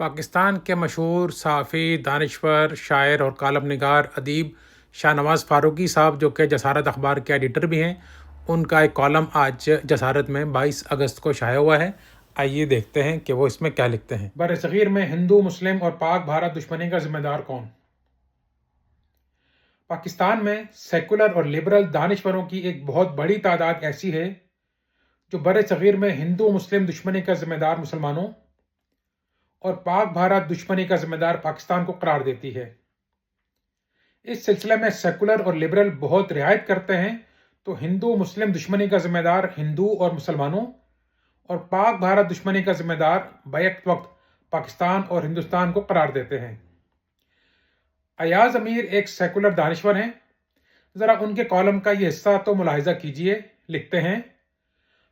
پاکستان کے مشہور صحافی، دانشور، شاعر اور کالم نگار ادیب شاہ نواز فاروقی صاحب، جو کہ جسارت اخبار کے ایڈیٹر بھی ہیں، ان کا ایک کالم آج جسارت میں 22 اگست کو شائع ہوا ہے۔ آئیے دیکھتے ہیں کہ وہ اس میں کیا لکھتے ہیں۔ بر صغیر میں ہندو مسلم اور پاک بھارت دشمنی کا ذمہ دار کون؟ پاکستان میں سیکولر اور لبرل دانشوروں کی ایک بہت بڑی تعداد ایسی ہے جو بر صغیر میں ہندو مسلم دشمنی کا ذمہ دار مسلمانوں اور پاک بھارت دشمنی کا ذمہ دار پاکستان کو قرار دیتی ہے۔ اس سلسلے میں سیکولر اور لبرل بہت رعایت کرتے ہیں تو ہندو مسلم دشمنی کا ذمہ دار ہندو اور مسلمانوں اور پاک بھارت دشمنی کا ذمہ دار بیک وقت پاکستان اور ہندوستان کو قرار دیتے ہیں۔ ایاز امیر ایک سیکولر دانشور ہیں۔ ذرا ان کے کالم کا یہ حصہ تو ملاحظہ کیجئے۔ لکھتے ہیں،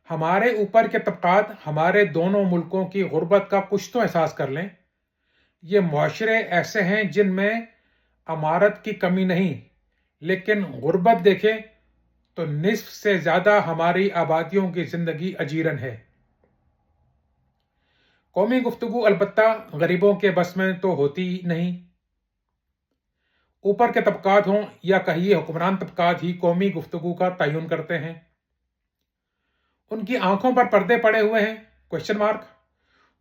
ہمارے اوپر کے طبقات ہمارے دونوں ملکوں کی غربت کا کچھ تو احساس کر لیں۔ یہ معاشرے ایسے ہیں جن میں عمارت کی کمی نہیں، لیکن غربت دیکھیں تو نصف سے زیادہ ہماری آبادیوں کی زندگی اجیرن ہے۔ قومی گفتگو البتہ غریبوں کے بس میں تو ہوتی نہیں۔ اوپر کے طبقات ہوں یا کہیے حکمران طبقات ہی قومی گفتگو کا تعین کرتے ہیں۔ ان کی آنکھوں پر پردے پڑے ہوئے ہیں کوشچن مارک۔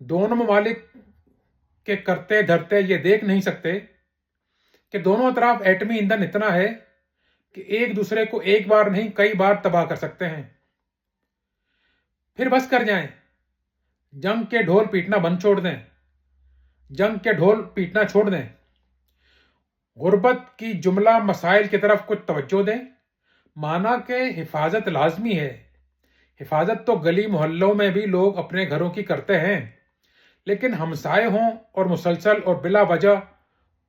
دونوں ممالک کے کرتے دھرتے یہ دیکھ نہیں سکتے کہ دونوں طرف ایٹمی ایندھن اتنا ہے کہ ایک دوسرے کو ایک بار نہیں کئی بار تباہ کر سکتے ہیں۔ پھر بس کر جائیں، جنگ کے ڈھول پیٹنا بند چھوڑ دیں، جنگ کے ڈھول پیٹنا چھوڑ دیں، غربت کی جملہ مسائل کی طرف کچھ توجہ دیں۔ مانا کہ حفاظت لازمی ہے، حفاظت تو گلی محلوں میں بھی لوگ اپنے گھروں کی کرتے ہیں، لیکن ہمسائے ہوں اور مسلسل اور بلا وجہ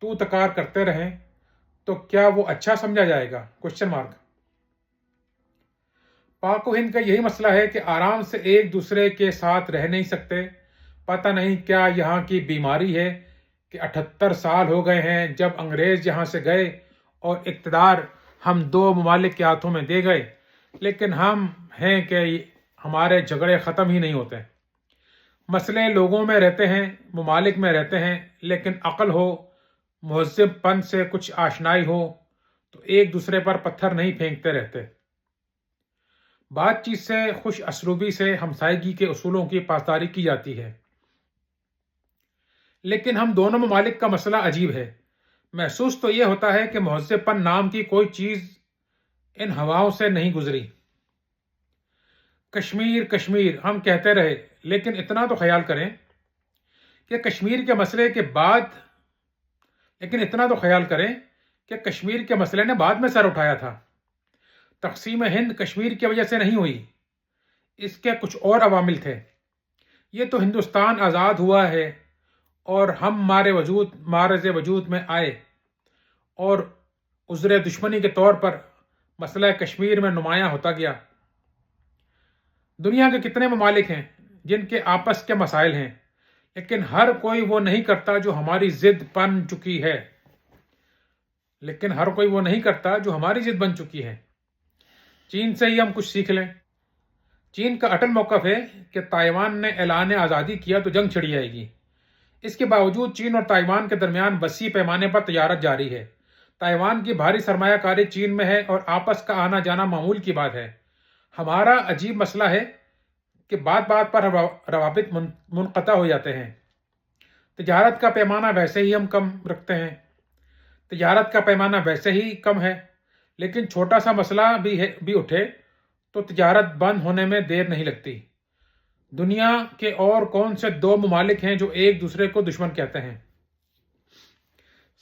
تو تکار کرتے رہیں تو کیا وہ اچھا سمجھا جائے گا؟ Question mark. پاک و ہند کا یہی مسئلہ ہے کہ آرام سے ایک دوسرے کے ساتھ رہ نہیں سکتے۔ پتہ نہیں کیا یہاں کی بیماری ہے کہ 78 سال ہو گئے ہیں جب انگریز یہاں سے گئے اور اقتدار ہم دو ممالک کے ہاتھوں میں دے گئے، لیکن ہم ہیں کہ ہمارے جھگڑے ختم ہی نہیں ہوتے۔ مسئلے لوگوں میں رہتے ہیں، ممالک میں رہتے ہیں، لیکن عقل ہو، مہذب پن سے کچھ آشنائی ہو تو ایک دوسرے پر پتھر نہیں پھینکتے رہتے۔ بات چیت سے، خوش اسلوبی سے ہمسائیگی کے اصولوں کی پاسداری کی جاتی ہے۔ لیکن ہم دونوں ممالک کا مسئلہ عجیب ہے۔ محسوس تو یہ ہوتا ہے کہ مہذب پن نام کی کوئی چیز ان ہواؤں سے نہیں گزری۔ کشمیر کشمیر ہم کہتے رہے، لیکن اتنا تو خیال کریں کہ کشمیر کے مسئلے نے بعد میں سر اٹھایا تھا۔ تقسیم ہند کشمیر کی وجہ سے نہیں ہوئی، اس کے کچھ اور عوامل تھے۔ یہ تو ہندوستان آزاد ہوا ہے اور ہم معرض وجود میں آئے اور عذر دشمنی کے طور پر مسئلہ کشمیر میں نمایاں ہوتا گیا۔ دنیا کے کتنے ممالک ہیں جن کے آپس کے مسائل ہیں، لیکن ہر کوئی وہ نہیں کرتا جو ہماری ضد بن چکی ہے۔ چین سے ہی ہم کچھ سیکھ لیں۔ چین کا اٹل موقف ہے کہ تائیوان نے اعلان آزادی کیا تو جنگ چھڑ جائے گی۔ اس کے باوجود چین اور تائیوان کے درمیان وسیع پیمانے پر تجارت جاری ہے۔ تائیوان کی بھاری سرمایہ کاری چین میں ہے اور آپس کا آنا جانا معمول کی بات ہے۔ ہمارا عجیب مسئلہ ہے کہ بات بات پر روابط منقطع ہو جاتے ہیں۔ تجارت کا پیمانہ ویسے ہی ہم کم رکھتے ہیں، تجارت کا پیمانہ ویسے ہی کم ہے، لیکن چھوٹا سا مسئلہ بھی اٹھے تو تجارت بند ہونے میں دیر نہیں لگتی۔ دنیا کے اور کون سے دو ممالک ہیں جو ایک دوسرے کو دشمن کہتے ہیں؟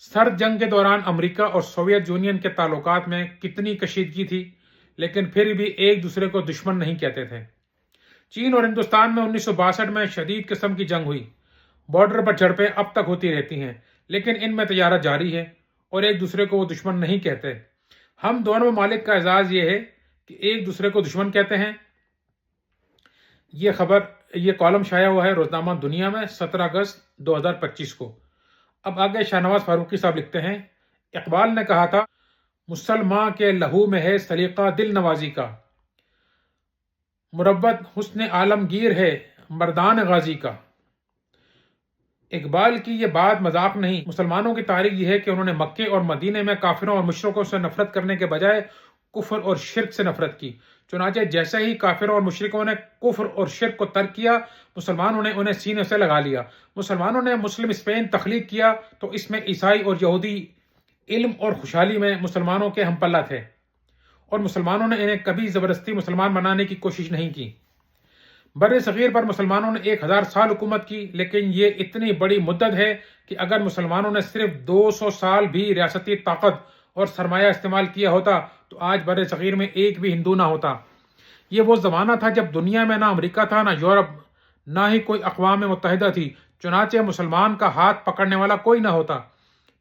سرد جنگ کے دوران امریکہ اور سوویت یونین کے تعلقات میں کتنی کشیدگی تھی، لیکن پھر بھی ایک دوسرے کو دشمن نہیں کہتے تھے۔ چین اور ہندوستان میں 1962 میں شدید قسم کی جنگ ہوئی۔ بارڈر پر جھڑپیں اب تک ہوتی رہتی ہیں، لیکن ان میں تجارت جاری ہے اور ایک دوسرے کو وہ دشمن نہیں کہتے۔ ہم دونوں ممالک کا اعزاز یہ ہے کہ ایک دوسرے کو دشمن کہتے ہیں۔ یہ کالم شائع ہوا ہے روزنامہ دنیا میں 17 اگست 2025 کو۔ اب آگے شاہ نواز فاروقی صاحب لکھتے ہیں، اقبال نے کہا تھا، مسلماں کے لہو میں ہے سلیقہ دل نوازی کا، مروت حسن عالمگیر ہے مردان غازی کا۔ اقبال کی یہ بات مذاق نہیں، مسلمانوں کی تاریخ یہ ہے کہ انہوں نے مکے اور مدینے میں کافروں اور مشرکوں سے نفرت کرنے کے بجائے کفر اور شرک سے نفرت کی۔ چنانچہ جیسے ہی کافروں اور مشرکوں نے کفر اور شرک کو ترک کیا، مسلمانوں نے انہیں سینے سے لگا لیا۔ مسلمانوں نے مسلم اسپین تخلیق کیا تو اس میں عیسائی اور یہودی علم اور خوشحالی میں مسلمانوں کے ہم پلہ تھے، اور مسلمانوں نے انہیں کبھی زبردستی مسلمان بنانے کی کوشش نہیں کی۔ بر صغیر پر مسلمانوں نے 1000 سال حکومت کی، لیکن یہ اتنی بڑی مدت ہے کہ اگر مسلمانوں نے صرف 200 سال بھی ریاستی طاقت اور سرمایہ استعمال کیا ہوتا تو آج بر صغیر میں ایک بھی ہندو نہ ہوتا۔ یہ وہ زمانہ تھا جب دنیا میں نہ امریکہ تھا، نہ یورپ، نہ ہی کوئی اقوام متحدہ تھی، چنانچہ مسلمان کا ہاتھ پکڑنے والا کوئی نہ ہوتا۔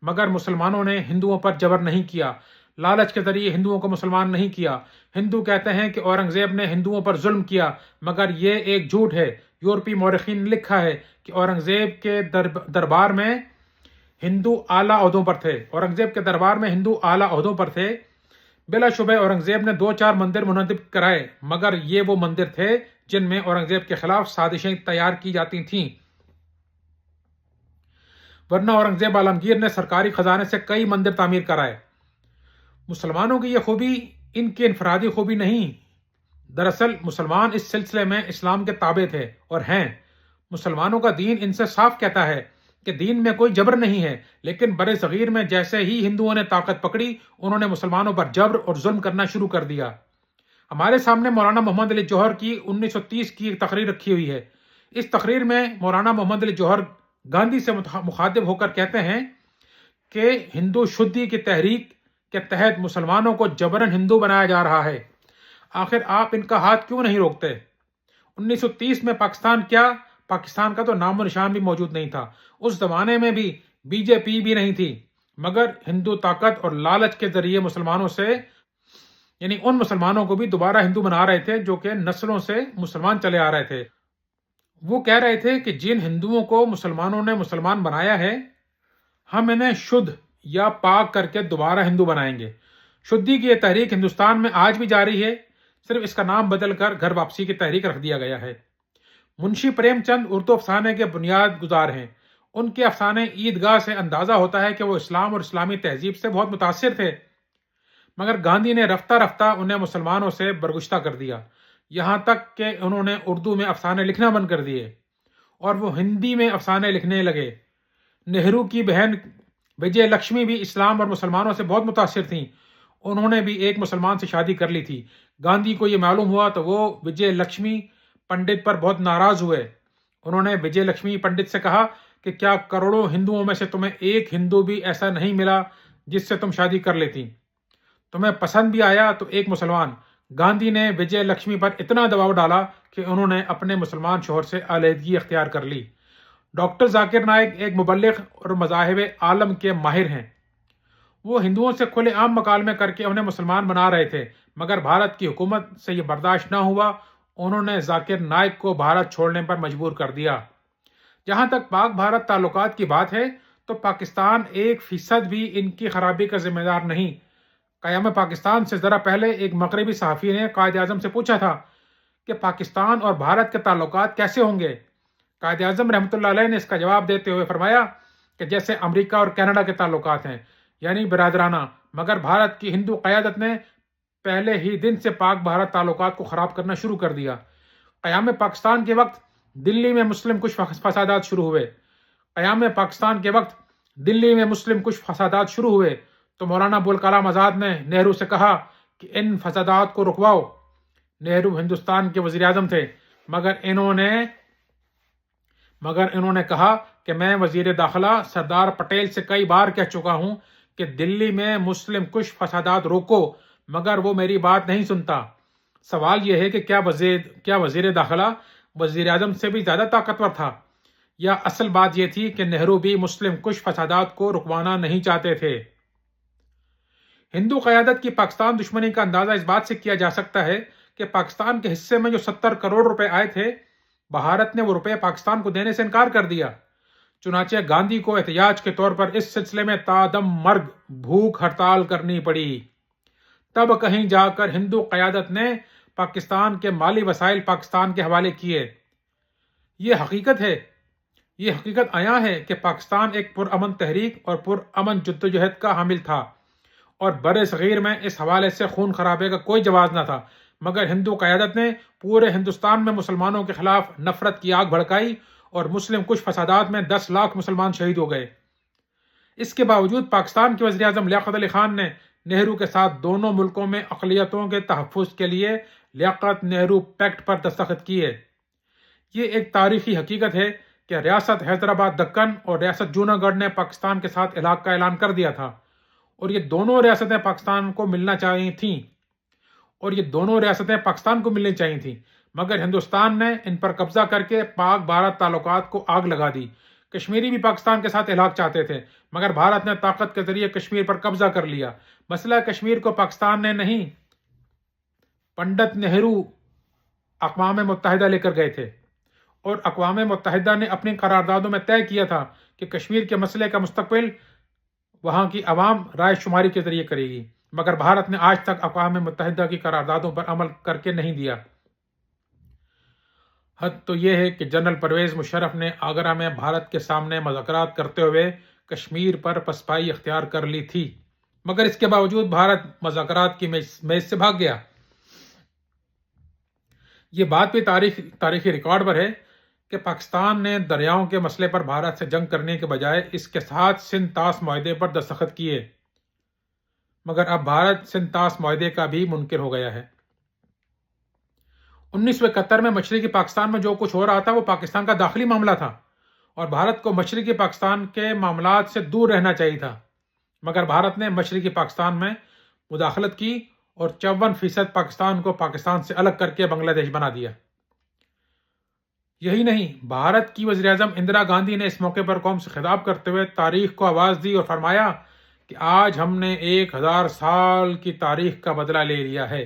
مگر مسلمانوں نے ہندوؤں پر جبر نہیں کیا، لالچ کے ذریعے ہندوؤں کو مسلمان نہیں کیا۔ ہندو کہتے ہیں کہ اورنگزیب نے ہندوؤں پر ظلم کیا، مگر یہ ایک جھوٹ ہے۔ یورپی مورخین نے لکھا ہے کہ اورنگزیب کے دربار میں ہندو اعلیٰ عہدوں پر تھے۔ اورنگزیب کے دربار میں ہندو اعلیٰ عہدوں پر تھے۔ بلا شبہ اورنگزیب نے 2-4 مندر منہدم کرائے، مگر یہ وہ مندر تھے جن میں اورنگزیب کے خلاف سازشیں تیار کی جاتی تھیں، ورنہ اورنگزیب عالمگیر نے سرکاری خزانے سے کئی مندر تعمیر کرائے۔ مسلمانوں کی یہ خوبی ان کی انفرادی خوبی نہیں، دراصل مسلمان اس سلسلے میں اسلام کے تابع تھے اور ہیں۔ مسلمانوں کا دین ان سے صاف کہتا ہے کہ دین میں کوئی جبر نہیں ہے، لیکن بر صغیر میں جیسے ہی ہندوؤں نے طاقت پکڑی، انہوں نے مسلمانوں پر جبر اور ظلم کرنا شروع کر دیا۔ ہمارے سامنے مولانا محمد علی جوہر کی 1930 کی ایک تقریر رکھی ہوئی ہے۔ اس تقریر میں مولانا محمد علی جوہر گاندھی سے مخاطب ہو کر کہتے ہیں کہ ہندو شدی کی تحریک کے تحت مسلمانوں کو جبراً ہندو بنایا جا رہا ہے، آخر آپ ان کا ہاتھ کیوں نہیں روکتے؟ 1930 میں پاکستان کا تو نام و نشان بھی موجود نہیں تھا۔ اس زمانے میں بھی بی جے پی بھی نہیں تھی، مگر ہندو طاقت اور لالچ کے ذریعے مسلمانوں سے، یعنی ان مسلمانوں کو بھی دوبارہ ہندو بنا رہے تھے جو کہ نسلوں سے مسلمان چلے آ رہے تھے۔ وہ کہہ رہے تھے کہ جن ہندوؤں کو مسلمانوں نے مسلمان بنایا ہے، ہم انہیں شدھ یا پاک کر کے دوبارہ ہندو بنائیں گے۔ شدی کی یہ تحریک ہندوستان میں آج بھی جاری ہے، صرف اس کا نام بدل کر گھر واپسی کی تحریک رکھ دیا گیا ہے۔ منشی پریم چند اردو افسانے کے بنیاد گزار ہیں۔ ان کے افسانے عیدگاہ سے اندازہ ہوتا ہے کہ وہ اسلام اور اسلامی تہذیب سے بہت متاثر تھے، مگر گاندھی نے رفتہ رفتہ انہیں مسلمانوں سے برگشتہ کر دیا، یہاں تک کہ انہوں نے اردو میں افسانے لکھنا بند کر دیے اور وہ ہندی میں افسانے لکھنے لگے۔ نہرو کی بہن وجے لکشمی بھی اسلام اور مسلمانوں سے بہت متاثر تھیں، انہوں نے بھی ایک مسلمان سے شادی کر لی تھی۔ گاندھی کو یہ معلوم ہوا تو وہ وجے لکشمی پنڈت پر بہت ناراض ہوئے۔ انہوں نے وجے لکشمی پنڈت سے کہا کہ کیا کروڑوں ہندوؤں میں سے تمہیں ایک ہندو بھی ایسا نہیں ملا جس سے تم شادی کر لیتی؟ تمہیں پسند بھی آیا تو ایک مسلمان۔ گاندھی نے وجے لکشمی پر اتنا دباؤ ڈالا کہ انہوں نے اپنے مسلمان شوہر سے علیحدگی اختیار کر لی۔ ڈاکٹر ذاکر نائک ایک مبلغ اور مذاہب عالم کے ماہر ہیں۔ وہ ہندوؤں سے کھلے عام مکالمے کر کے انہیں مسلمان بنا رہے تھے، مگر بھارت کی حکومت سے یہ برداشت نہ ہوا، انہوں نے ذاکر نائک کو بھارت چھوڑنے پر مجبور کر دیا۔ جہاں تک پاک بھارت تعلقات کی بات ہے تو پاکستان 1% بھی ان کی خرابی کا ذمہ دار نہیں۔ قیام پاکستان سے ذرا پہلے ایک مغربی صحافی نے قائد اعظم سے پوچھا تھا کہ پاکستان اور بھارت کے تعلقات کیسے ہوں گے؟ قائد اعظم رحمۃ اللہ علیہ نے اس کا جواب دیتے ہوئے فرمایا کہ جیسے امریکہ اور کینیڈا کے تعلقات ہیں، یعنی برادرانہ، مگر بھارت کی ہندو قیادت نے پہلے ہی دن سے پاک بھارت تعلقات کو خراب کرنا شروع کر دیا۔ قیام پاکستان کے وقت دلی میں مسلم کچھ فسادات شروع ہوئے تو مولانا ابوالکلام آزاد نے نہرو سے کہا کہ ان فسادات کو رکواؤ۔ نہرو ہندوستان کے وزیر اعظم تھے، مگر انہوں نے کہا کہ میں وزیر داخلہ سردار پٹیل سے کئی بار کہہ چکا ہوں کہ دلی میں مسلم کش فسادات روکو، مگر وہ میری بات نہیں سنتا۔ سوال یہ ہے کہ کیا وزیر داخلہ وزیر اعظم سے بھی زیادہ طاقتور تھا، یا اصل بات یہ تھی کہ نہرو بھی مسلم کش فسادات کو رکوانا نہیں چاہتے تھے؟ ہندو قیادت کی پاکستان دشمنی کا اندازہ اس بات سے کیا جا سکتا ہے کہ پاکستان کے حصے میں جو 70 کروڑ روپے آئے تھے، بھارت نے وہ روپے پاکستان کو دینے سے انکار کر دیا۔ چنانچہ گاندھی کو احتجاج کے طور پر اس سلسلے میں تا دم مرگ بھوک ہڑتال کرنی پڑی۔ تب کہیں جا کر ہندو قیادت نے پاکستان کے مالی وسائل پاکستان کے حوالے کیے۔ یہ حقیقت ہے۔ یہ حقیقت عیاں ہے کہ پاکستان ایک پرامن تحریک اور پرامن جدوجہد کا حامل تھا اور بر صغیر میں اس حوالے سے خون خرابے کا کوئی جواز نہ تھا، مگر ہندو قیادت نے پورے ہندوستان میں مسلمانوں کے خلاف نفرت کی آگ بھڑکائی اور مسلم کش فسادات میں 10 لاکھ مسلمان شہید ہو گئے۔ اس کے باوجود پاکستان کے وزیر اعظم لیاقت علی خان نے نہرو کے ساتھ دونوں ملکوں میں اقلیتوں کے تحفظ کے لیے لیاقت نہرو پیکٹ پر دستخط کیے۔ یہ ایک تاریخی حقیقت ہے کہ ریاست حیدرآباد دکن اور ریاست جوناگڑھ نے پاکستان کے ساتھ الحاق کا اعلان کر دیا تھا اور یہ دونوں ریاستیں پاکستان کو ملنا چاہیے تھیں، مگر ہندوستان نے ان پر قبضہ کر کے پاک بھارت تعلقات کو آگ لگا دی۔ کشمیری بھی پاکستان کے ساتھ الحاق چاہتے تھے، مگر بھارت نے طاقت کے ذریعے کشمیر پر قبضہ کر لیا۔ مسئلہ کشمیر کو پاکستان نے نہیں، پنڈت نہرو اقوام متحدہ لے کر گئے تھے اور اقوام متحدہ نے اپنی قراردادوں میں طے کیا تھا کہ کشمیر کے مسئلے کا مستقبل وہاں کی عوام رائے شماری کے ذریعے کرے گی، مگر بھارت نے آج تک اقوام متحدہ کی قراردادوں پر عمل کر کے نہیں دیا۔ حد تو یہ ہے کہ جنرل پرویز مشرف نے آگرہ میں بھارت کے سامنے مذاکرات کرتے ہوئے کشمیر پر پسپائی اختیار کر لی تھی، مگر اس کے باوجود بھارت مذاکرات کی میز سے بھاگ گیا۔ یہ بات بھی تاریخی ریکارڈ پر ہے کہ پاکستان نے دریاؤں کے مسئلے پر بھارت سے جنگ کرنے کے بجائے اس کے ساتھ سندھ طاس معاہدے پر دستخط کیے، مگر اب بھارت سندھ طاس معاہدے کا بھی منکر ہو گیا ہے۔ 1971 میں مشرقی پاکستان میں جو کچھ ہو رہا تھا وہ پاکستان کا داخلی معاملہ تھا اور بھارت کو مشرقی پاکستان کے معاملات سے دور رہنا چاہیے تھا، مگر بھارت نے مشرقی پاکستان میں مداخلت کی اور 54% پاکستان کو پاکستان سے الگ کر کے بنگلہ دیش بنا دیا۔ یہی نہیں، بھارت کی وزیر اعظم اندرا گاندھی نے اس موقع پر قوم سے خطاب کرتے ہوئے تاریخ کو آواز دی اور فرمایا کہ آج ہم نے 1000 سال کی تاریخ کا بدلہ لے لیا ہے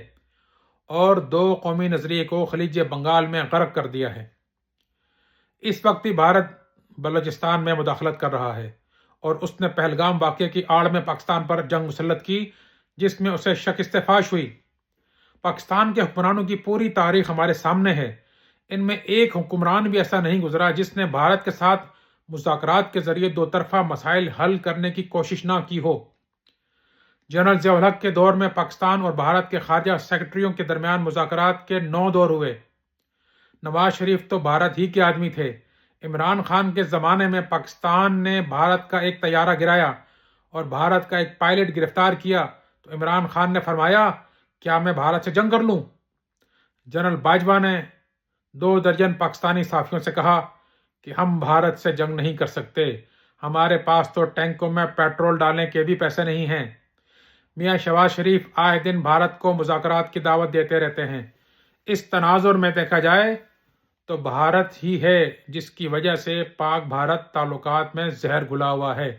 اور 2 قومی نظریے کو خلیج بنگال میں غرق کر دیا ہے۔ اس وقت بھی بھارت بلوچستان میں مداخلت کر رہا ہے اور اس نے پہلگام واقعے کی آڑ میں پاکستان پر جنگ مسلط کی جس میں اسے شکست فاش ہوئی۔ پاکستان کے حکمرانوں کی پوری تاریخ ہمارے سامنے ہے، ان میں ایک حکمران بھی ایسا نہیں گزرا جس نے بھارت کے ساتھ مذاکرات کے ذریعے 2 طرفہ مسائل حل کرنے کی کوشش نہ کی ہو۔ جنرل ضیاء الحق کے دور میں پاکستان اور بھارت کے خارجہ سیکرٹریوں کے درمیان مذاکرات کے 9 دور ہوئے۔ نواز شریف تو بھارت ہی کے آدمی تھے۔ عمران خان کے زمانے میں پاکستان نے بھارت کا ایک طیارہ گرایا اور بھارت کا ایک پائلٹ گرفتار کیا تو عمران خان نے فرمایا کیا میں بھارت سے جنگ کر لوں؟ جنرل باجوہ نے 2 درجن پاکستانی صحافیوں سے کہا کہ ہم بھارت سے جنگ نہیں کر سکتے، ہمارے پاس تو ٹینکوں میں پیٹرول ڈالنے کے بھی پیسے نہیں ہیں۔ میاں شہباز شریف آئے دن بھارت کو مذاکرات کی دعوت دیتے رہتے ہیں۔ اس تناظر میں دیکھا جائے تو بھارت ہی ہے جس کی وجہ سے پاک بھارت تعلقات میں زہر گھلا ہوا ہے۔